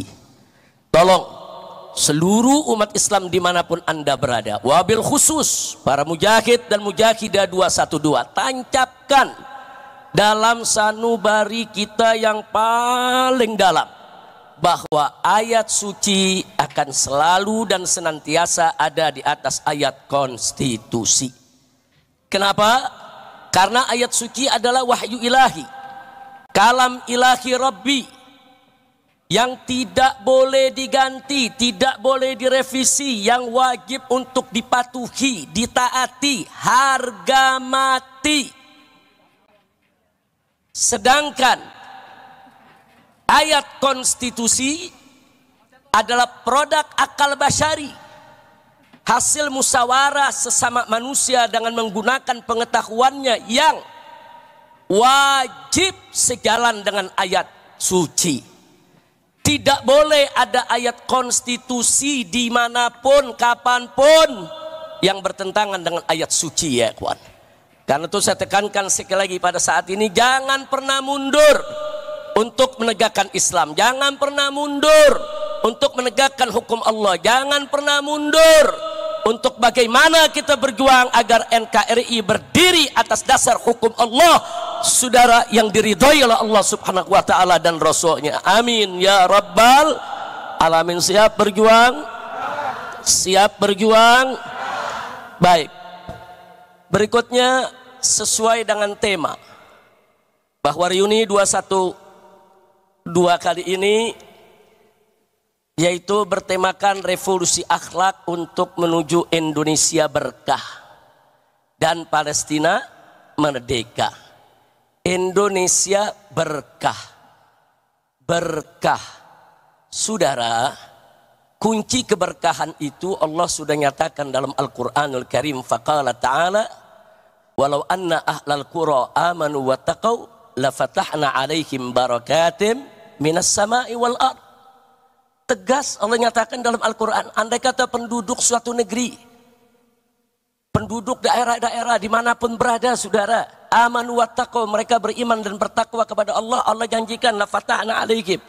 konstitusi. Tolong seluruh umat Islam dimanapun anda berada, wabil khusus para mujahid dan mujahidah 212, tancapkan dalam sanubari kita yang paling dalam bahwa ayat suci akan selalu dan senantiasa ada di atas ayat konstitusi. Kenapa? Karena ayat suci adalah wahyu ilahi, kalam ilahi Rabbi, yang tidak boleh diganti, tidak boleh direvisi, yang wajib untuk dipatuhi, ditaati, harga mati. Sedangkan ayat konstitusi adalah produk akal basyari, hasil musyawarah sesama manusia dengan menggunakan pengetahuannya yang wajib sejalan dengan ayat suci. Tidak boleh ada ayat konstitusi dimanapun, kapanpun yang bertentangan dengan ayat suci, ya kawan. Karena itu saya tekankan sekali lagi pada saat ini, jangan pernah mundur untuk menegakkan Islam, jangan pernah mundur untuk menegakkan hukum Allah, jangan pernah mundur untuk bagaimana kita berjuang agar NKRI berdiri atas dasar hukum Allah, saudara, yang diridhoi oleh Allah Subhanahu wa taala dan Rasulnya. Amin ya rabbal alamin. Siap berjuang? Siap berjuang? Baik. Berikutnya sesuai dengan tema bahwa reuni 212 kali ini yaitu bertemakan revolusi akhlak untuk menuju Indonesia berkah dan Palestina merdeka. Indonesia berkah, berkah, saudara. Kunci keberkahan itu Allah sudah nyatakan dalam Al-Quranul Karim. Faqala ta'ala walau anna ahlal qura amanu wa taqaw lafatahna alaihim barakatim minas sama'i wal ard. Tegas Allah nyatakan dalam Al-Quran, andai kata penduduk suatu negeri, penduduk daerah-daerah dimanapun berada, saudara, amanu wattaqaw, mereka beriman dan bertakwa kepada Allah, Allah janjikan lafatahna alaihim,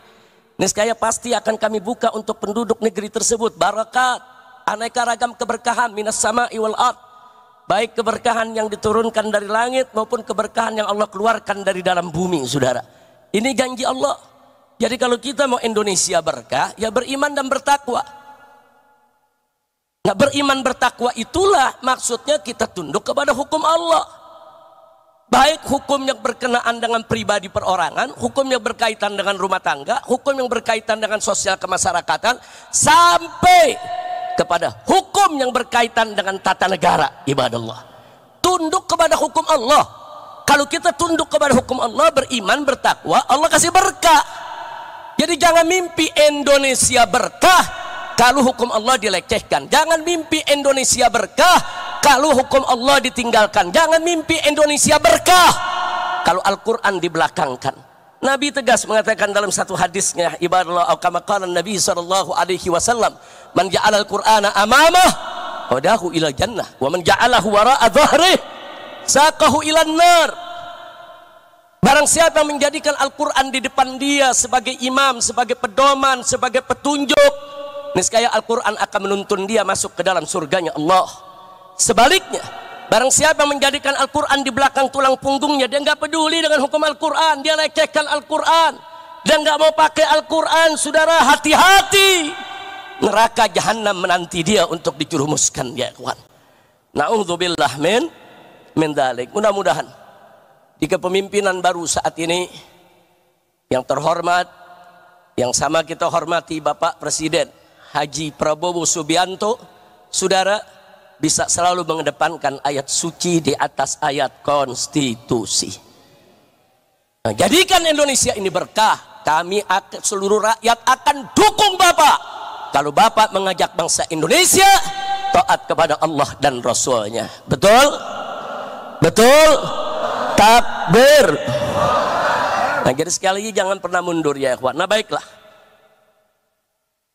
niscaya pasti akan kami buka untuk penduduk negeri tersebut barakat, aneka ragam keberkahan minas sama'i wal ard, baik keberkahan yang diturunkan dari langit maupun keberkahan yang Allah keluarkan dari dalam bumi, saudara. Ini janji Allah. Jadi kalau kita mau Indonesia berkah, ya beriman dan bertakwa. Nah, beriman bertakwa itulah maksudnya kita tunduk kepada hukum Allah. Baik hukum yang berkenaan dengan pribadi perorangan, hukum yang berkaitan dengan rumah tangga, hukum yang berkaitan dengan sosial kemasyarakatan, sampai kepada hukum yang berkaitan dengan tata negara, ibadallah. Tunduk kepada hukum Allah. Kalau kita tunduk kepada hukum Allah, beriman, bertakwa, Allah kasih berkah. Jadi jangan mimpi Indonesia berkah kalau hukum Allah dilecehkan. Jangan mimpi Indonesia berkah kalau hukum Allah ditinggalkan. Jangan mimpi Indonesia berkah kalau Al-Quran dibelakangkan. Nabi tegas mengatakan dalam satu hadisnya, ibadallah, kama qala Nabi sallallahu alaihi wasallam, man ja'ala al-Qur'ana amamah hadahu ila jannah wa man ja'alahu wara'a dhahrihi saqahu ila nar. Barang siapa yang menjadikan Al-Quran di depan dia sebagai imam, sebagai pedoman, sebagai petunjuk, niscaya Al-Quran akan menuntun dia masuk ke dalam surganya Allah. Sebaliknya, barang siapa yang menjadikan Al-Quran di belakang tulang punggungnya, dia nggak peduli dengan hukum Al-Quran, dia lecehkan Al-Quran, dia nggak mau pakai Al-Quran, saudara, hati-hati, neraka jahanam menanti dia untuk dijerumuskan, ya kawan. Na'udzubillah min dzalik. Mudah-mudahan di kepemimpinan baru saat ini yang terhormat, yang sama kita hormati Bapak Presiden Haji Prabowo Subianto, saudara, bisa selalu mengedepankan ayat suci di atas ayat konstitusi. Nah, jadikan Indonesia ini berkah. Kami akan, seluruh rakyat akan dukung Bapak kalau Bapak mengajak bangsa Indonesia taat kepada Allah dan Rasulnya. Betul? Betul? Takbir. Nah, jadi sekali lagi jangan pernah mundur, ya ikhwan. Nah, baiklah.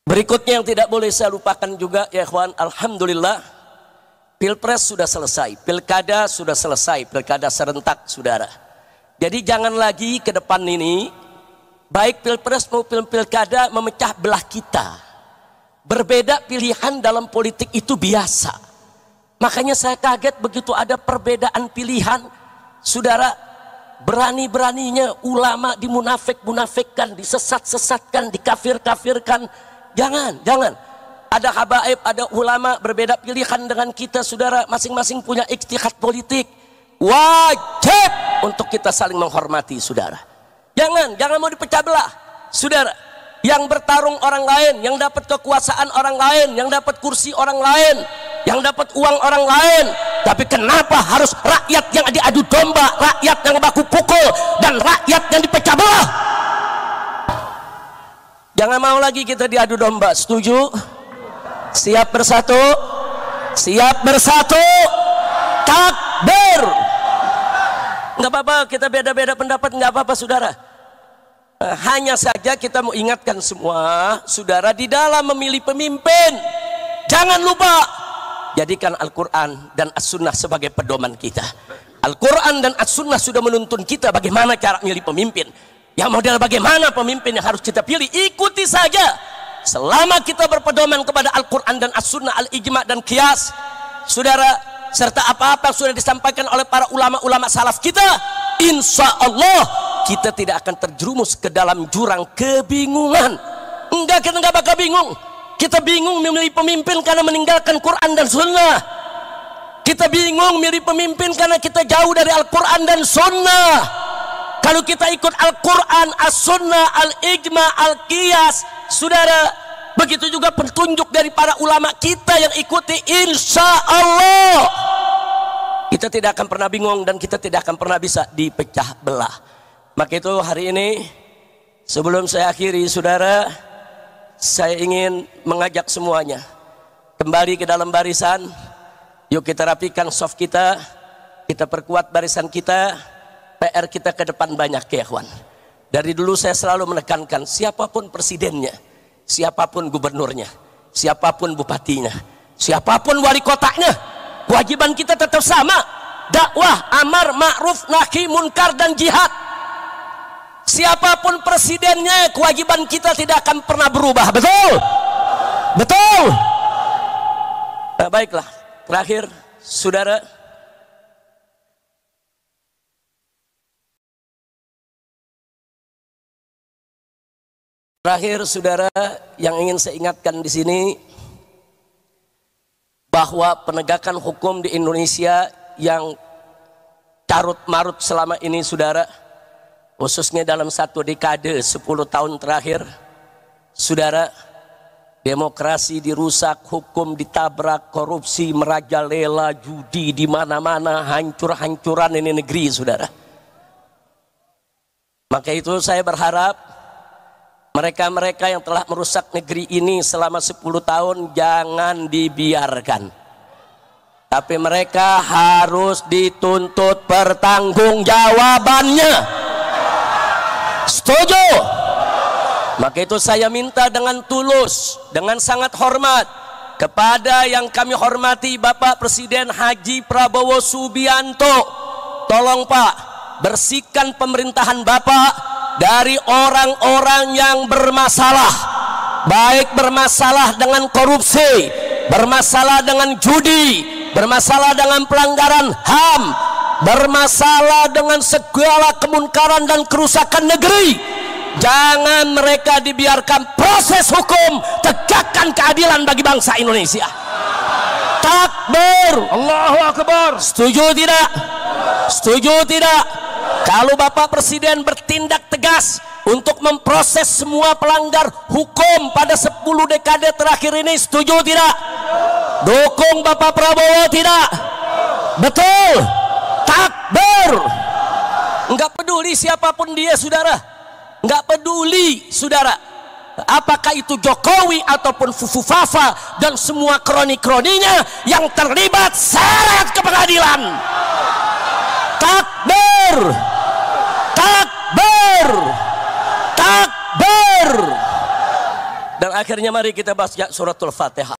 Berikutnya yang tidak boleh saya lupakan juga, ya ikhwan, alhamdulillah Pilpres sudah selesai, pilkada sudah selesai, pilkada serentak, saudara. Jadi jangan lagi ke depan ini baik pilpres maupun pilkada memecah belah kita. Berbeda pilihan dalam politik itu biasa. Makanya saya kaget begitu ada perbedaan pilihan, saudara, berani-beraninya ulama dimunafik-munafikkan, disesat-sesatkan, dikafir-kafirkan. Jangan. Ada habaib, ada ulama berbeda pilihan dengan kita, saudara, masing-masing punya ijtihad politik. Wajib untuk kita saling menghormati, saudara. Jangan mau dipecah belah, saudara. Yang bertarung orang lain, yang dapat kekuasaan orang lain, yang dapat kursi orang lain, yang dapat uang orang lain. Tapi kenapa harus rakyat yang diadu domba, rakyat yang baku pukul, dan rakyat yang dipecah belah? Jangan mau lagi kita diadu domba. Setuju? Siap bersatu? Siap bersatu? Takbir! Nggak apa-apa, kita beda-beda pendapat, nggak apa-apa, saudara. Hanya saja kita mau ingatkan semua, saudara, di dalam memilih pemimpin, jangan lupa jadikan Al-Quran dan As-Sunnah sebagai pedoman kita. Al-Quran dan As-Sunnah sudah menuntun kita bagaimana cara memilih pemimpin. Yang model bagaimana pemimpin yang harus kita pilih, ikuti saja. Selama kita berpedoman kepada Al-Quran dan As-Sunnah, Al-Ijma' dan Qiyas, saudara, serta apa-apa yang sudah disampaikan oleh para ulama-ulama salaf kita, insya Allah kita tidak akan terjerumus ke dalam jurang kebingungan. Enggak, kita enggak bakal bingung. Kita bingung memilih pemimpin karena meninggalkan Quran dan Sunnah. Kita bingung memilih pemimpin karena kita jauh dari Al-Quran dan Sunnah. Kalau kita ikut Al-Quran, As-Sunnah, Al-Ijma', Al-Qiyas, saudara, begitu juga petunjuk dari para ulama kita yang ikuti, insya Allah kita tidak akan pernah bingung dan kita tidak akan pernah bisa dipecah belah. Maka itu hari ini, sebelum saya akhiri, saudara, saya ingin mengajak semuanya kembali ke dalam barisan. Yuk kita rapikan soft kita perkuat barisan kita. PR kita ke depan banyak, ya kawan. Dari dulu saya selalu menekankan, siapapun presidennya, siapapun gubernurnya, siapapun bupatinya, siapapun wali kotanya, kewajiban kita tetap sama, dakwah, amar ma'ruf, nahi munkar, dan jihad. Siapapun presidennya, kewajiban kita tidak akan pernah berubah. Betul? Betul? Nah, baiklah, terakhir, saudara, yang ingin saya ingatkan di sini, bahwa penegakan hukum di Indonesia yang carut marut selama ini, saudara, khususnya dalam satu dekade 10 tahun terakhir, saudara, demokrasi dirusak, hukum ditabrak, korupsi merajalela, judi di mana-mana, hancur-hancuran ini negeri, saudara. Maka itu saya berharap mereka-mereka yang telah merusak negeri ini selama 10 tahun jangan dibiarkan. Tapi mereka harus dituntut pertanggungjawabannya. Setuju? Maka itu saya minta dengan tulus, dengan sangat hormat kepada yang kami hormati Bapak Presiden Haji Prabowo Subianto. Tolong Pak, bersihkan pemerintahan Bapak dari orang-orang yang bermasalah, baik bermasalah dengan korupsi, bermasalah dengan judi, bermasalah dengan pelanggaran HAM, bermasalah dengan segala kemunkaran dan kerusakan negeri. Jangan mereka dibiarkan, proses hukum, tegakkan keadilan bagi bangsa Indonesia. Takbir, Allahu Akbar. Setuju tidak? Setuju tidak? Kalau Bapak Presiden bertindak tegas untuk memproses semua pelanggar hukum pada 10 dekade terakhir ini, setuju tidak? Dukung Bapak Prabowo tidak? Betul? Takbir. Enggak peduli siapapun dia, saudara. Enggak peduli, saudara, apakah itu Jokowi ataupun Fufu Fafa dan semua kroni-kroninya yang terlibat, seret ke pengadilan. Takbir. Takbir. Takbir. Dan akhirnya mari kita baca suratul Fatihah.